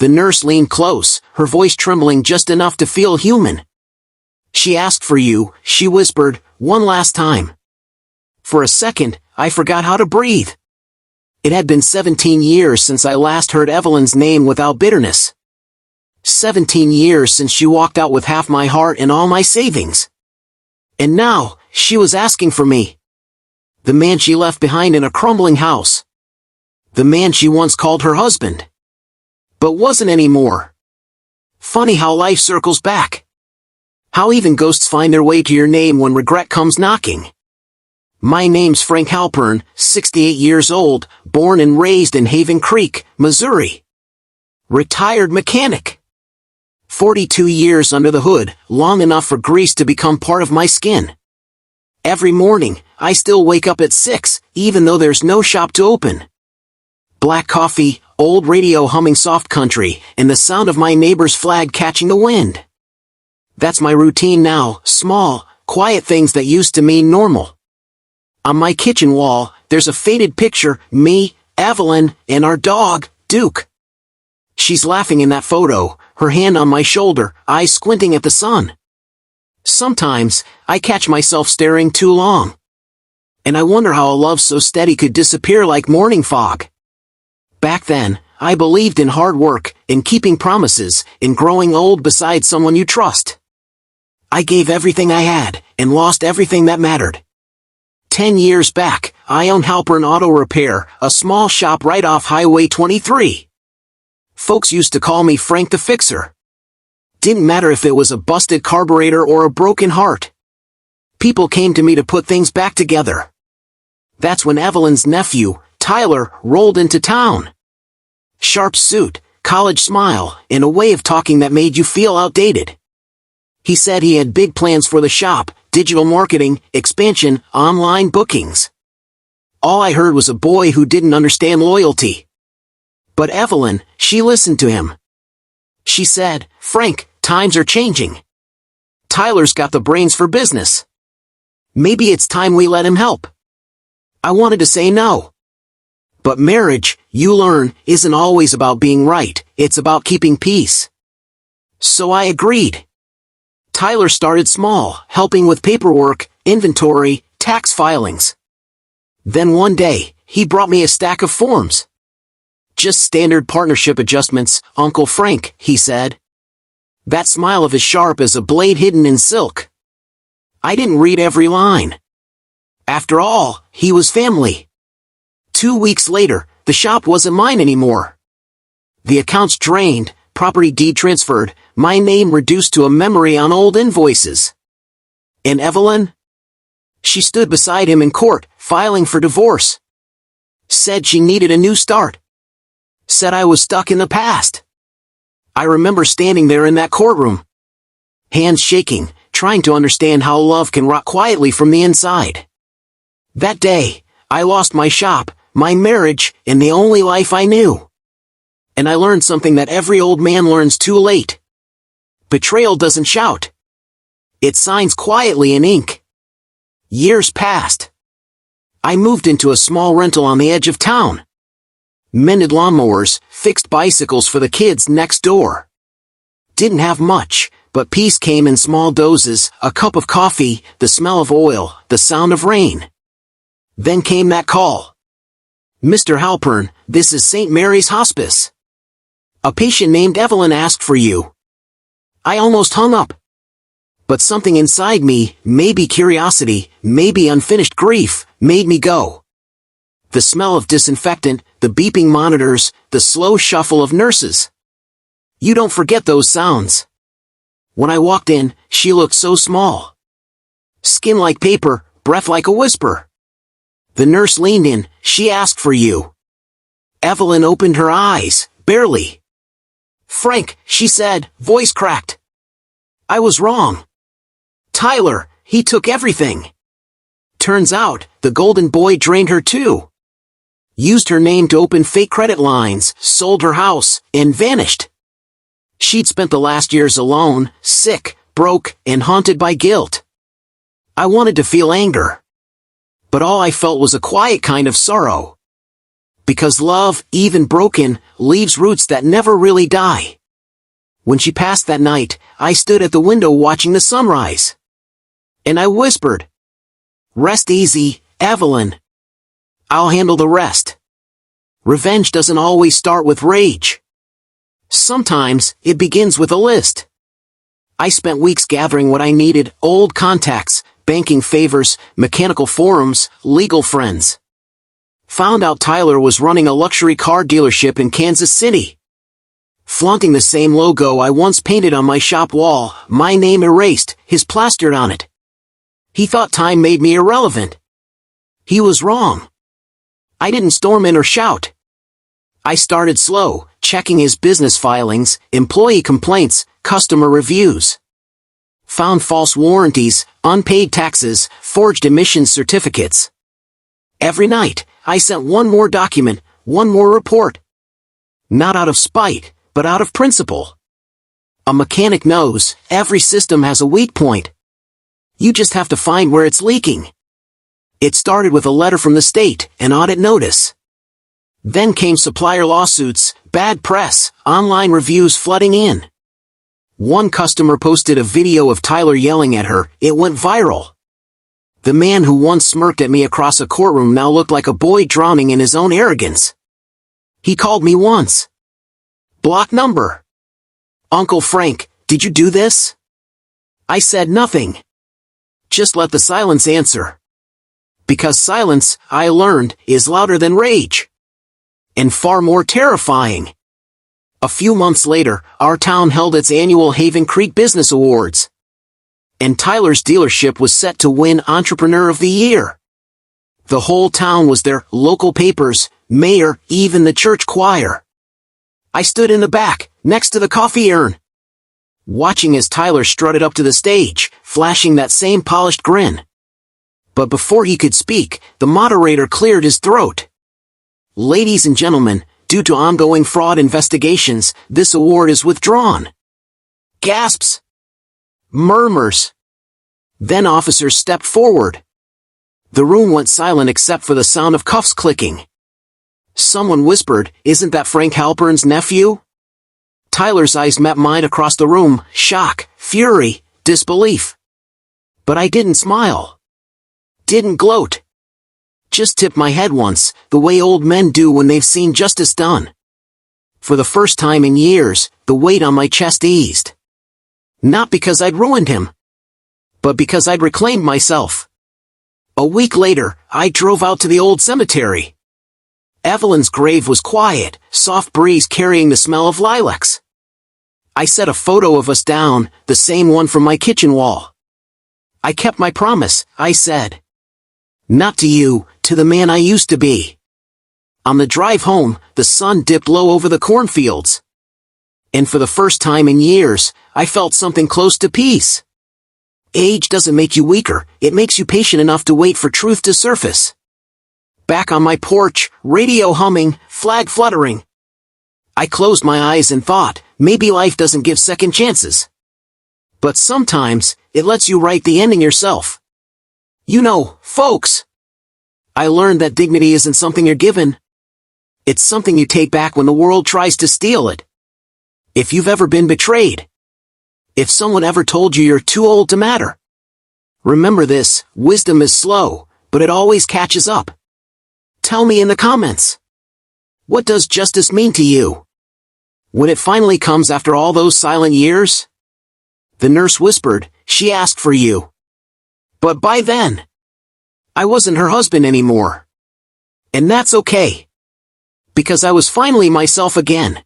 The nurse leaned close, her voice trembling just enough to feel human. "She asked for you," she whispered, "one last time." For a second, I forgot how to breathe. It had been 17 years since I last heard Evelyn's name without bitterness. 17 years since she walked out with half my heart and all my savings. And now, she was asking for me. The man she left behind in a crumbling house. The man she once called her husband. But wasn't anymore. Funny how life circles back. How even ghosts find their way to your name when regret comes knocking. My name's Frank Halpern, 68 years old, born and raised in Haven Creek, Missouri. Retired mechanic. 42 years under the hood, long enough for grease to become part of my skin. Every morning, I still wake up at 6, even though there's no shop to open. Black coffee, old radio humming soft country, and the sound of my neighbor's flag catching the wind. That's my routine now, small, quiet things that used to mean normal. On my kitchen wall, there's a faded picture, me, Evelyn, and our dog, Duke. She's laughing in that photo, her hand on my shoulder, eyes squinting at the sun. Sometimes, I catch myself staring too long. And I wonder how a love so steady could disappear like morning fog. Back then, I believed in hard work, in keeping promises, in growing old beside someone you trust. I gave everything I had, and lost everything that mattered. 10 years back, I owned Halpern Auto Repair, a small shop right off Highway 23. Folks used to call me Frank the Fixer. Didn't matter if it was a busted carburetor or a broken heart. People came to me to put things back together. That's when Evelyn's nephew, Tyler, rolled into town. Sharp suit, college smile, and a way of talking that made you feel outdated. He said he had big plans for the shop, digital marketing, expansion, online bookings. All I heard was a boy who didn't understand loyalty. But Evelyn, she listened to him. She said, "Frank, times are changing. Tyler's got the brains for business. Maybe it's time we let him help." I wanted to say no. But marriage, you learn, isn't always about being right, it's about keeping peace. So I agreed. Tyler started small, helping with paperwork, inventory, tax filings. Then one day, he brought me a stack of forms. "Just standard partnership adjustments, Uncle Frank," he said. That smile of his sharp as a blade hidden in silk. I didn't read every line. After all, he was family. 2 weeks later, the shop wasn't mine anymore. The accounts drained, property deed transferred, my name reduced to a memory on old invoices. And Evelyn? She stood beside him in court, filing for divorce. Said she needed a new start. Said I was stuck in the past. I remember standing there in that courtroom. Hands shaking, trying to understand how love can rot quietly from the inside. That day, I lost my shop, my marriage, and the only life I knew. And I learned something that every old man learns too late. Betrayal doesn't shout. It signs quietly in ink. Years passed. I moved into a small rental on the edge of town. Mended lawnmowers, fixed bicycles for the kids next door. Didn't have much, but peace came in small doses, a cup of coffee, the smell of oil, the sound of rain. Then came that call. "Mr. Halpern, this is St. Mary's Hospice. A patient named Evelyn asked for you." I almost hung up. But something inside me, maybe curiosity, maybe unfinished grief, made me go. The smell of disinfectant, the beeping monitors, the slow shuffle of nurses. You don't forget those sounds. When I walked in, she looked so small. Skin like paper, breath like a whisper. The nurse leaned in, "She asked for you." Evelyn opened her eyes, barely. "Frank," she said, voice cracked. I was wrong. Tyler, he took everything. Turns out, the golden boy drained her too. Used her name to open fake credit lines, sold her house, and vanished. She'd spent the last years alone, sick, broke, and haunted by guilt. I wanted to feel anger. But all I felt was a quiet kind of sorrow. Because love, even broken, leaves roots that never really die. When she passed that night, I stood at the window watching the sunrise. And I whispered, "Rest easy, Evelyn. I'll handle the rest." Revenge doesn't always start with rage. Sometimes, it begins with a list. I spent weeks gathering what I needed: old contacts, banking favors, mechanical forums, legal friends. Found out Tyler was running a luxury car dealership in Kansas City. Flaunting the same logo I once painted on my shop wall, my name erased, his plastered on it. He thought time made me irrelevant. He was wrong. I didn't storm in or shout. I started slow, checking his business filings, employee complaints, customer reviews. Found false warranties, unpaid taxes, forged emissions certificates. Every night, I sent one more document, one more report. Not out of spite, but out of principle. A mechanic knows every system has a weak point. You just have to find where it's leaking. It started with a letter from the state, an audit notice. Then came supplier lawsuits, bad press, online reviews flooding in. One customer posted a video of Tyler yelling at her. It went viral. The man who once smirked at me across a courtroom now looked like a boy drowning in his own arrogance. He called me once. Block number. "Uncle Frank, did you do this?" I said nothing. Just let the silence answer. Because silence, I learned, is louder than rage. And far more terrifying. A few months later, our town held its annual Haven Creek Business Awards. And Tyler's dealership was set to win Entrepreneur of the Year. The whole town was there, local papers, mayor, even the church choir. I stood in the back, next to the coffee urn, watching as Tyler strutted up to the stage, flashing that same polished grin. But before he could speak, the moderator cleared his throat. "Ladies and gentlemen, due to ongoing fraud investigations, this award is withdrawn." Gasps. Murmurs. Then officers stepped forward. The room went silent except for the sound of cuffs clicking. Someone whispered, "Isn't that Frank Halpern's nephew?" Tyler's eyes met mine across the room, shock, fury, disbelief. But I didn't smile. Didn't gloat. Just tipped my head once, the way old men do when they've seen justice done. For the first time in years, the weight on my chest eased. Not because I'd ruined him, but because I'd reclaimed myself. A week later, I drove out to the old cemetery. Evelyn's grave was quiet, soft breeze carrying the smell of lilacs. I set a photo of us down, the same one from my kitchen wall. I kept my promise, I said. Not to you, to the man I used to be. On the drive home, the sun dipped low over the cornfields. And for the first time in years, I felt something close to peace. Age doesn't make you weaker, it makes you patient enough to wait for truth to surface. Back on my porch, radio humming, flag fluttering. I closed my eyes and thought, maybe life doesn't give second chances. But sometimes, it lets you write the ending yourself. You know, folks, I learned that dignity isn't something you're given. It's something you take back when the world tries to steal it. If you've ever been betrayed. If someone ever told you you're too old to matter. Remember this, wisdom is slow, but it always catches up. Tell me in the comments. What does justice mean to you? When it finally comes after all those silent years? The nurse whispered, she asked for you. But by then, I wasn't her husband anymore. And that's okay. Because I was finally myself again.